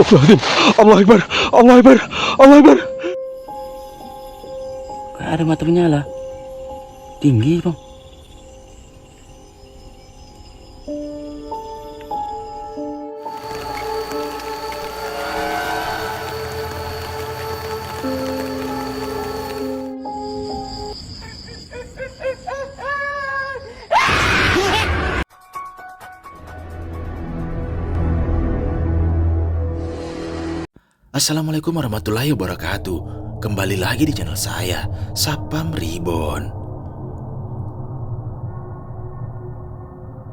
Astagfirullahaladzim. Allah Akbar. Allah Akbar. Allah Akbar. Kayak ada mata menyala. Tinggi, Bang. Assalamualaikum warahmatullahi wabarakatuh. Kembali lagi di channel saya, Sapam Reborn.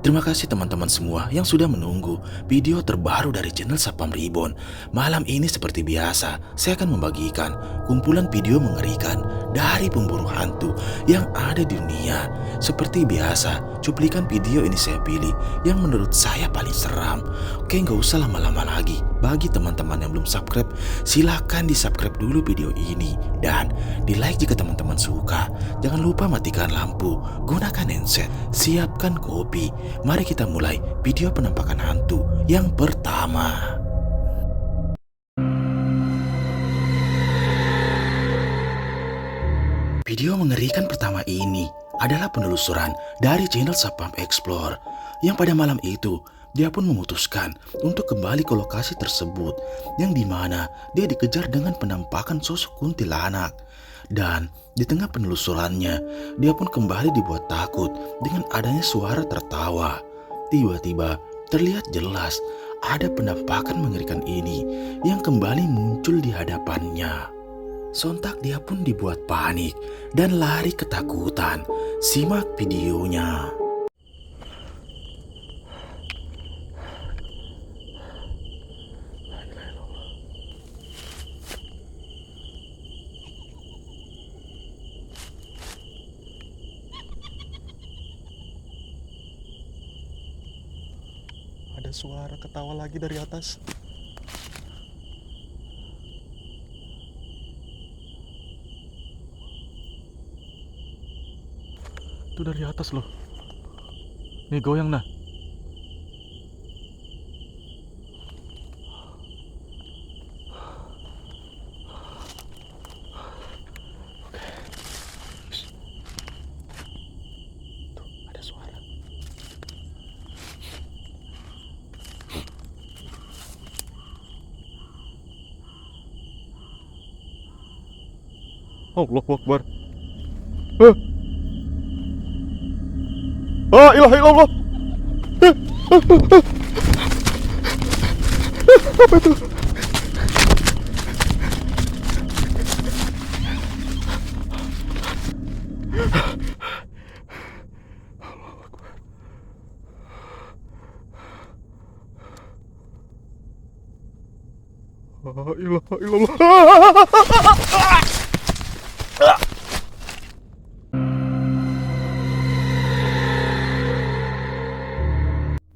Terima kasih teman-teman semua yang sudah menunggu video terbaru dari channel Sapam Reborn. Malam ini seperti biasa, saya akan membagikan kumpulan video mengerikan dari pemburu hantu yang ada di dunia. Seperti biasa, cuplikan video ini saya pilih yang menurut saya paling seram. Oke, nggak usah lama-lama lagi. Bagi teman-teman yang belum subscribe, silahkan di subscribe dulu video ini dan di like jika teman-teman suka. Jangan lupa matikan lampu, gunakan handset, siapkan kopi. Mari kita mulai video penampakan hantu yang pertama. Video mengerikan pertama ini adalah penelusuran dari channel Sapam Explore yang pada malam itu dia pun memutuskan untuk kembali ke lokasi tersebut yang dimana dia dikejar dengan penampakan sosok kuntilanak. Dan di tengah penelusurannya, dia pun kembali dibuat takut dengan adanya suara tertawa. Tiba-tiba terlihat jelas ada penampakan mengerikan ini yang kembali muncul di hadapannya. Sontak dia pun dibuat panik dan lari ketakutan. Simak videonya. Ada suara ketawa lagi dari atas. Itu dari atas loh. Nih goyang nah. Tuh ada suara. Allahu Akbar. La ilaha illallah. Apa itu? La ilaha illallah.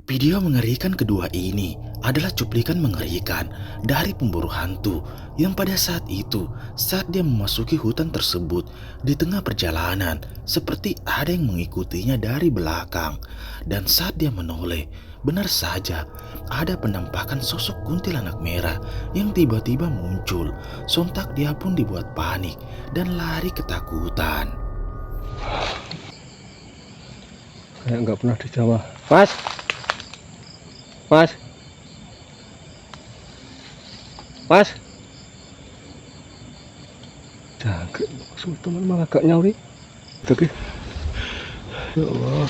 Video mengerikan kedua ini adalah cuplikan mengerikan dari pemburu hantu yang pada saat itu, saat dia memasuki hutan tersebut, di tengah perjalanan seperti ada yang mengikutinya dari belakang. Dan saat dia menoleh, benar saja ada penampakan sosok kuntilanak merah yang tiba-tiba muncul. Sontak dia pun dibuat panik dan lari ketakutan. Kayak nggak pernah dijawab. Mas, Mas, Mas, jangkrik maksud teman malah gak nyauri. Tapi, ya Allah,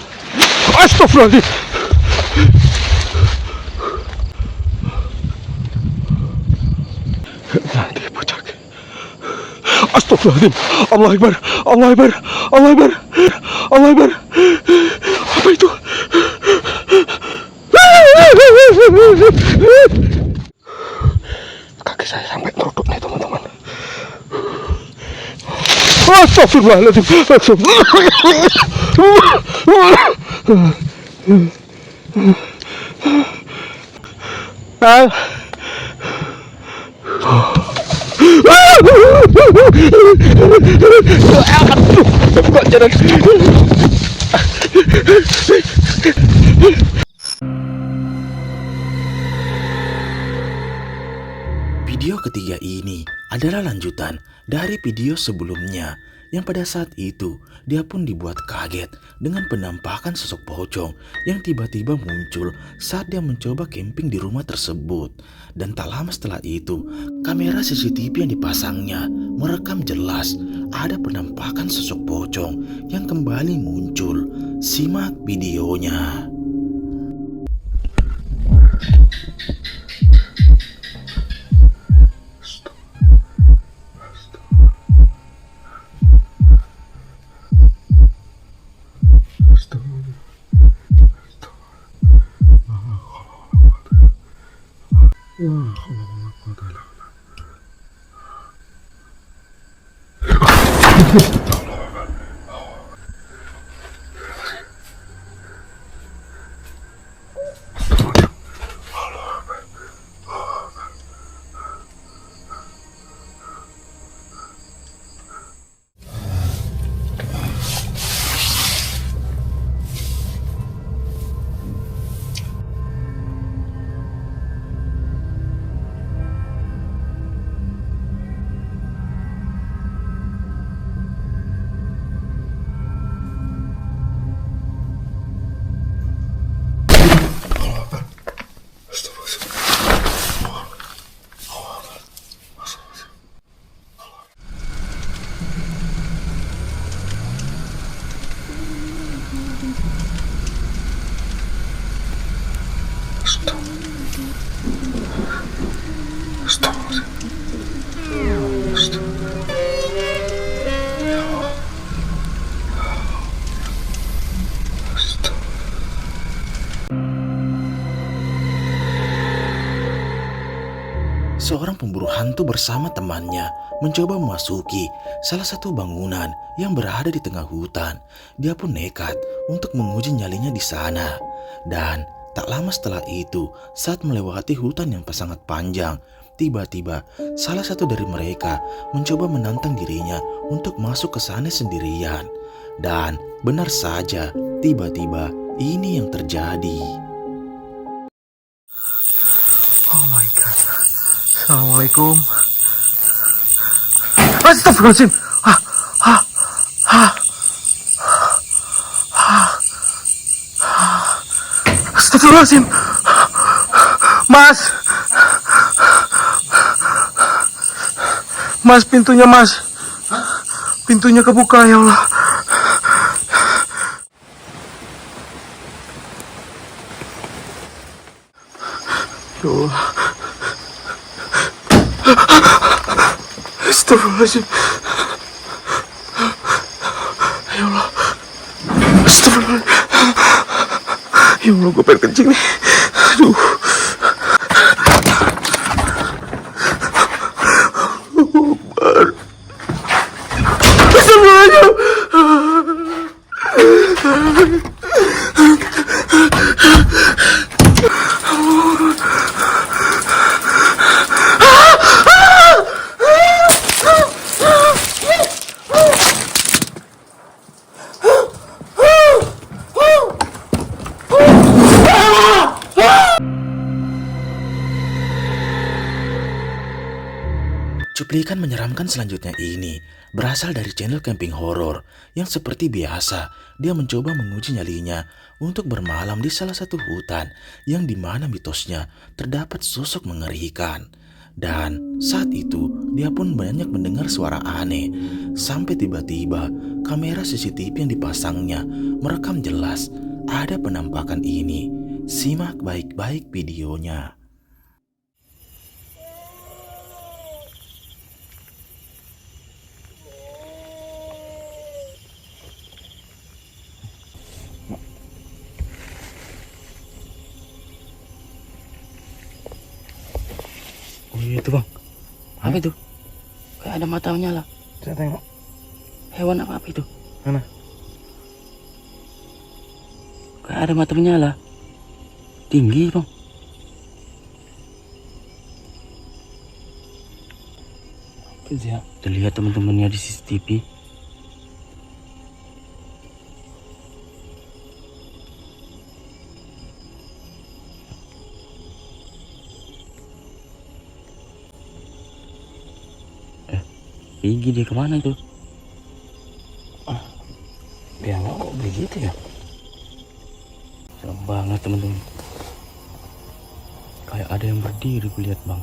astagfirullahaladzim. Nanti bocah. Astagfirullahaladzim. Allah Akbar. Allah Akbar. Allah Akbar. Allah Akbar. Apa itu? Kaki saya sampai teruduk nih teman-teman. Astagfirullahaladzim. Buka jalan. adalah lanjutan dari video sebelumnya yang pada saat itu dia pun dibuat kaget dengan penampakan sosok pocong yang tiba-tiba muncul saat dia mencoba camping di rumah tersebut. Dan tak lama setelah itu, kamera CCTV yang dipasangnya merekam jelas ada penampakan sosok pocong yang kembali muncul. Simak videonya. Seorang pemburu hantu bersama temannya mencoba memasuki salah satu bangunan yang berada di tengah hutan. Dia pun nekat untuk menguji nyalinya di sana. Dan tak lama setelah itu, saat melewati hutan yang sangat panjang, tiba-tiba salah satu dari mereka mencoba menantang dirinya untuk masuk ke sana sendirian. Dan benar saja, tiba-tiba ini yang terjadi. Oh my god. Assalamualaikum. Astagfirullahaladzim. Astagfirullahaladzim. Mas. Mas, pintunya mas. Pintunya kebuka, ya Allah. Ya Allah. Astagfirullahaladzim. Ya Allah. Astagfirullahaladzim. Ya Allah, gue pengen kencing nih. Aduh. Akbar. Astagfirullahaladzim. Cuplikan menyeramkan selanjutnya ini berasal dari channel camping horor yang seperti biasa dia mencoba menguji nyalinya untuk bermalam di salah satu hutan yang dimana mitosnya terdapat sosok mengerikan. Dan saat itu dia pun banyak mendengar suara aneh sampai tiba-tiba kamera CCTV yang dipasangnya merekam jelas ada penampakan ini. Simak baik-baik videonya. Oh iya itu bang. Apa itu? Kayak ada mata menyala. Saya tengok. Hewan apa itu? Mana? Kayak ada mata menyala. Tinggi bang. Apa sih ya? Terlihat teman-temannya di CCTV. gigi dia kemana itu? Dia nggak kok begitu ya? Serem banget teman-teman. Kayak ada yang berdiri kulihat bang.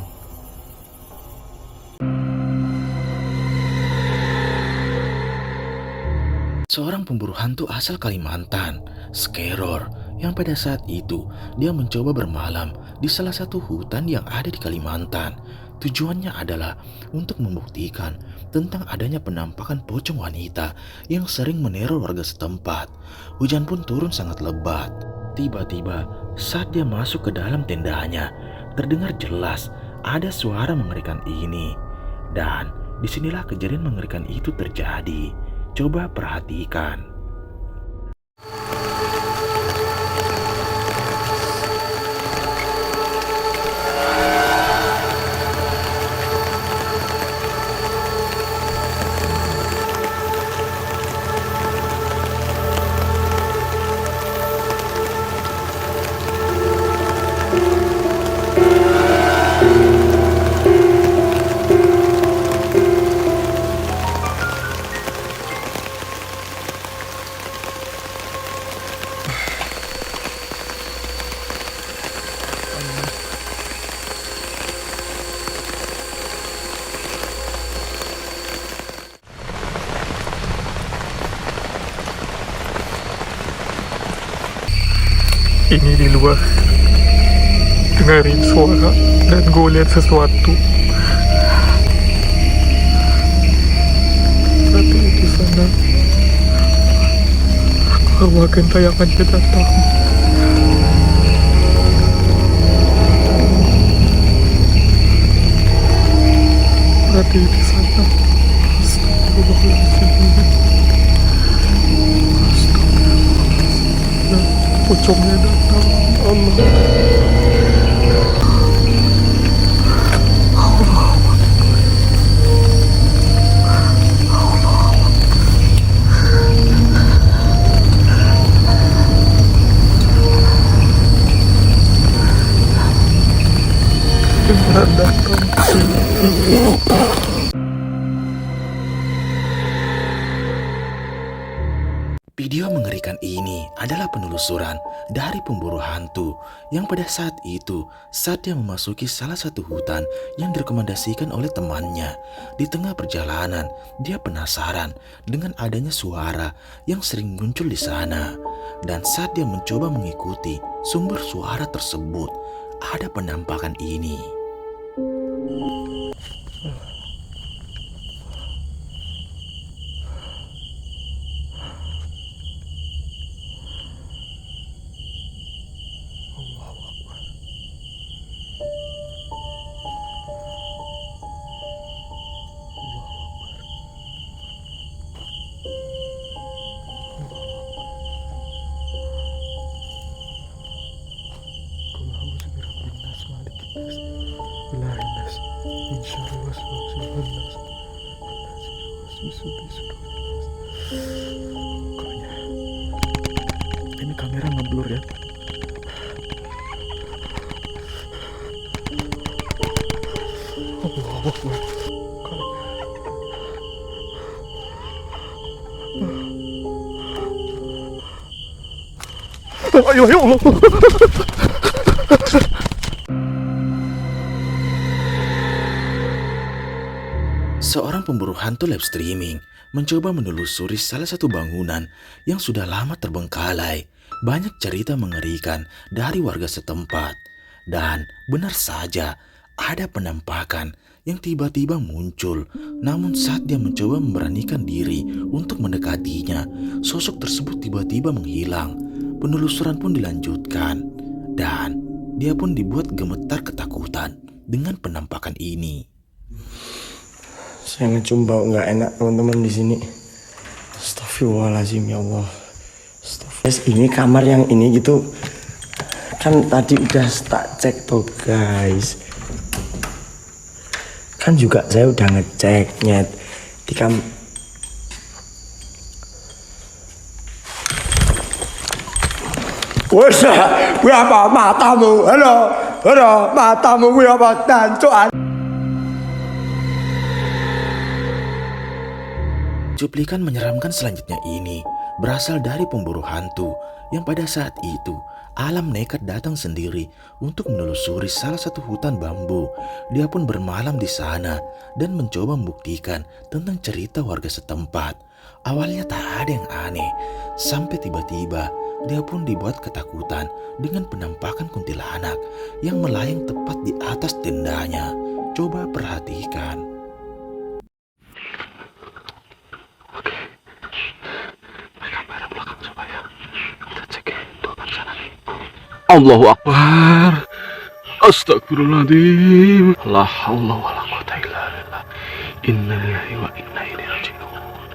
Seorang pemburu hantu asal Kalimantan, Skeror, yang pada saat itu dia mencoba bermalam di salah satu hutan yang ada di Kalimantan. Tujuannya adalah untuk membuktikan tentang adanya penampakan pocong wanita yang sering meneror warga setempat. Hujan pun turun sangat lebat. Tiba-tiba saat dia masuk ke dalam tendanya, terdengar jelas ada suara mengerikan ini. Dan disinilah kejadian mengerikan itu terjadi. Coba perhatikan. Ini di luar dengerin suara dan gue lihat sesuatu. Berarti di sana arwah gentayangannya datang. Berarti di sana. Astagfirullahaladzim. Astagfirullahaladzim. Pocongnya datang, Allah. Beneran datang ke sini. Video mengerikan ini adalah penelusuran dari pemburu hantu yang pada saat itu saat dia memasuki salah satu hutan yang direkomendasikan oleh temannya. Di tengah perjalanan, dia penasaran dengan adanya suara yang sering muncul di sana. Dan saat dia mencoba mengikuti sumber suara tersebut, ada penampakan ini. Ini kamera ngeblur ya. Allahu Akbar. Ayo Allah. Seorang pemburu hantu live streaming mencoba menelusuri salah satu bangunan yang sudah lama terbengkalai. Banyak cerita mengerikan dari warga setempat. Dan benar saja ada penampakan yang tiba-tiba muncul. Namun saat dia mencoba memberanikan diri untuk mendekatinya, sosok tersebut tiba-tiba menghilang. Penelusuran pun dilanjutkan. Dan dia pun dibuat gemetar ketakutan dengan penampakan ini. Saya ngecium bau nggak enak teman-teman di sini. Astagfirullahaladzim ya Allah. Guys, ini kamar yang ini gitu. Kan tadi udah tak cek tuh guys. Kan juga saya udah ngeceknya di Wes, gue apa matamu? Halo, matamu gue apa tancuan? Cuplikan menyeramkan selanjutnya ini berasal dari pemburu hantu yang pada saat itu Alam nekat datang sendiri untuk menelusuri salah satu hutan bambu. Dia pun bermalam di sana dan mencoba membuktikan tentang cerita warga setempat. Awalnya tak ada yang aneh, sampai tiba-tiba dia pun dibuat ketakutan dengan penampakan kuntilanak yang melayang tepat di atas tendanya. Coba perhatikan. Allahu Akbar. Astagfirullahaladzim. La haula wa la quwata illa billah. Inna lillahi wa inna ilaihi raji'un.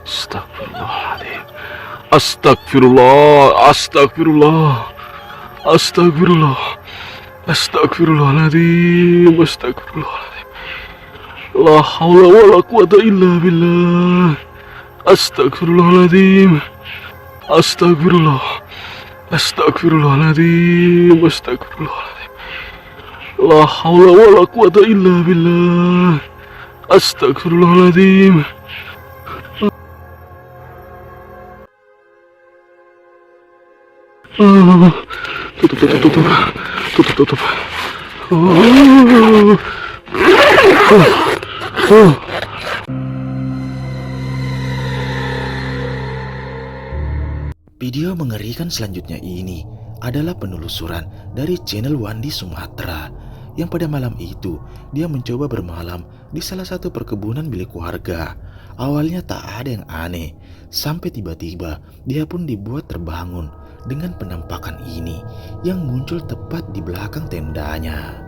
Astagfirullahaladzim. Astagfirullah. Astagfirullah. Astagfirullah. Astagfirullahaladzim. Astagfirullahaladzim. La haula wa la quwata illa billah. Astagfirullahaladzim. Astagfirullah. Astagfirullahaladzim. Astagfirullahaladzim. La haula wa la quwata illa billah. Astagfirullahaladzim. Tutup. Video mengerikan selanjutnya ini adalah penelusuran dari channel Wandi Sumatera yang pada malam itu dia mencoba bermalam di salah satu perkebunan milik warga. Awalnya tak ada yang aneh, sampai tiba-tiba dia pun dibuat terbangun dengan penampakan ini yang muncul tepat di belakang tendanya.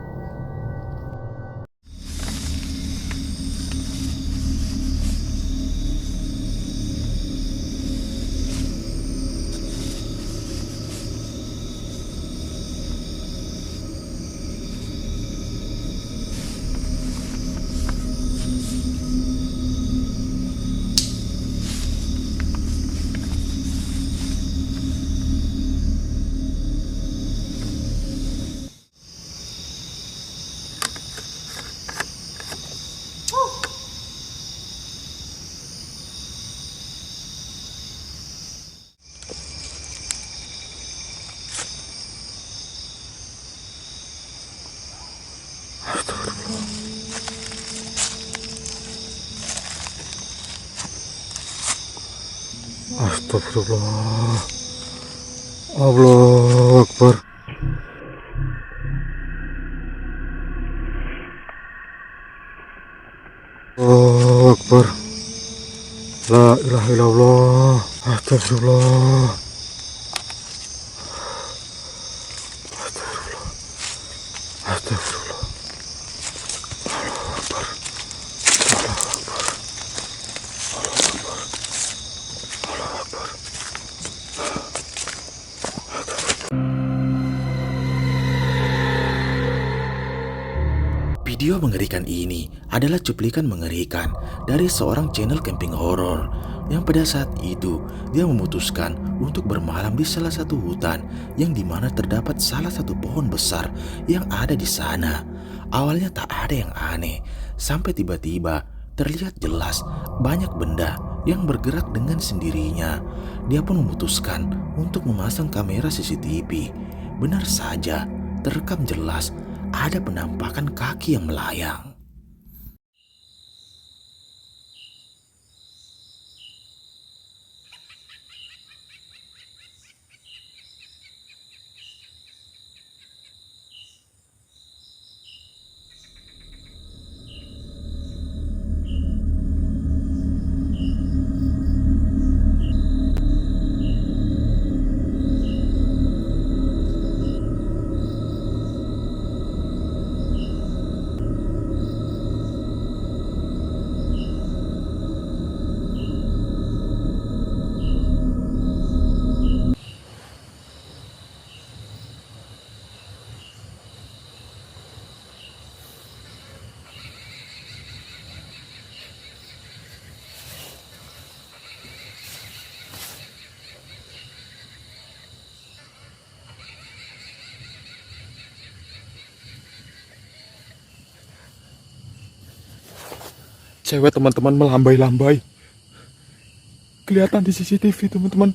Astagfirullah. Allahu Akbar. Allahu Akbar. La ilaha illallah. Astagfirullah. Astagfirullah. Astagfirullah. Allahu Akbar. Allahu Akbar. Allahu Akbar. Video mengerikan ini adalah cuplikan mengerikan dari seorang channel camping horor yang pada saat itu dia memutuskan untuk bermalam di salah satu hutan yang dimana terdapat salah satu pohon besar yang ada di sana. Awalnya tak ada yang aneh, sampai tiba-tiba terlihat jelas banyak benda yang bergerak dengan sendirinya. Dia pun memutuskan untuk memasang kamera CCTV. Benar saja, terekam jelas ada penampakan kaki yang melayang. Cewek teman-teman melambai-lambai. kelihatan di CCTV, teman-teman.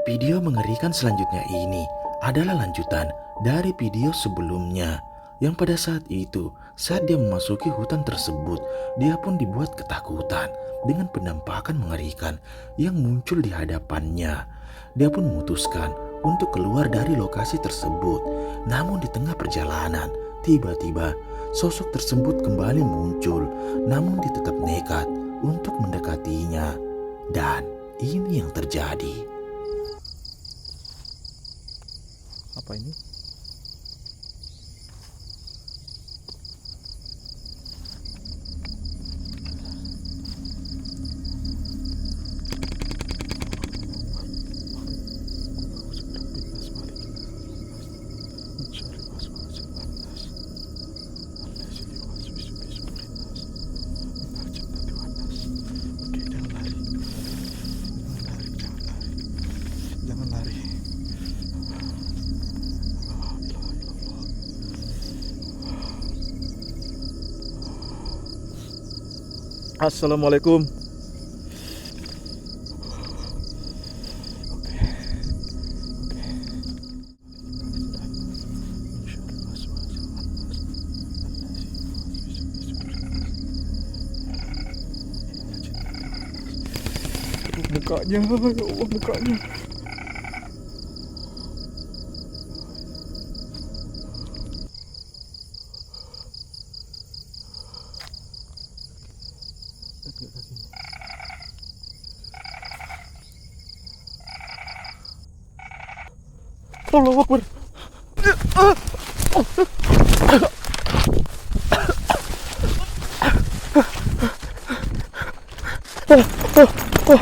Video mengerikan selanjutnya ini adalah lanjutan dari video sebelumnya. Yang pada saat dia memasuki hutan tersebut, dia pun dibuat ketakutan dengan penampakan mengerikan yang muncul di hadapannya. Dia pun memutuskan untuk keluar dari lokasi tersebut. Namun di tengah perjalanan, tiba-tiba sosok tersebut kembali muncul. Namun dia tetap nekat untuk mendekatinya. Dan ini yang terjadi. Apa ini? Jangan lari. Assalamualaikum. Mukanya, ya Allah, mukanya. Allahu Akbar. Oh,